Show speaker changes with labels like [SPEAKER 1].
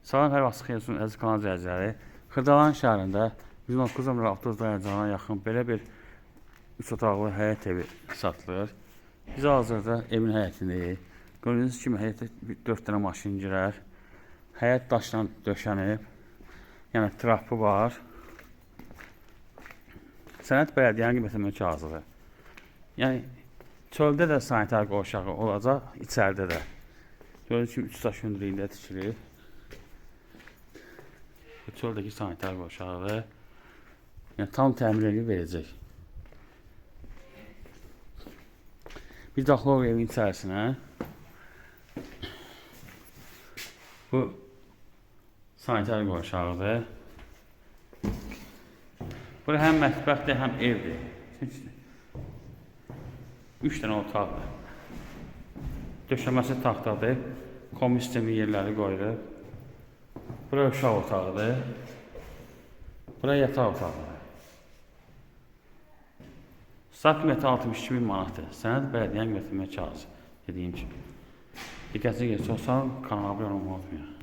[SPEAKER 1] Salam, hər vaxt xeyir olsun, əziz kanal izləyiciləri. Xırdalan şəhərində 119 nömrə avtobus dayanacağına yaxın belə bir 3 otaqlı həyət evi satılır. Biz hazırda evin həyətindəyik. Gördüyünüz kimi həyətə 4 dənə maşın girər. Həyət daşla döşənib. Yəni trapı var. Sənəd Bələdiyyənin qiymətə mükazıdır. Yəni çöldə də sanitar qovşağı olacaq, içəridə də. Gördüyünüz kimi 3 daş hündürlüyündə tikilir. Çöldəki sanitar qovşağı yəni tam təmirli verəcək. Bir daxil evin içərisinə. Bu sanitar qovşağıdır. Bura həm mətbəxdir, həm evdir. 3 dənə otaqdır. Döşəməsi taxtadır. Komi sistemi yerləri qoyulur. Bura uşaq otağıdır. Bura yataq otağıdır. Start qiyməti 62.000 manatdır. Sənəd Bələdiyyənin qiymətə mükazı dediyim kimi. Diqqətinizi yetirsin, kanala abunə olmayı unutmayın.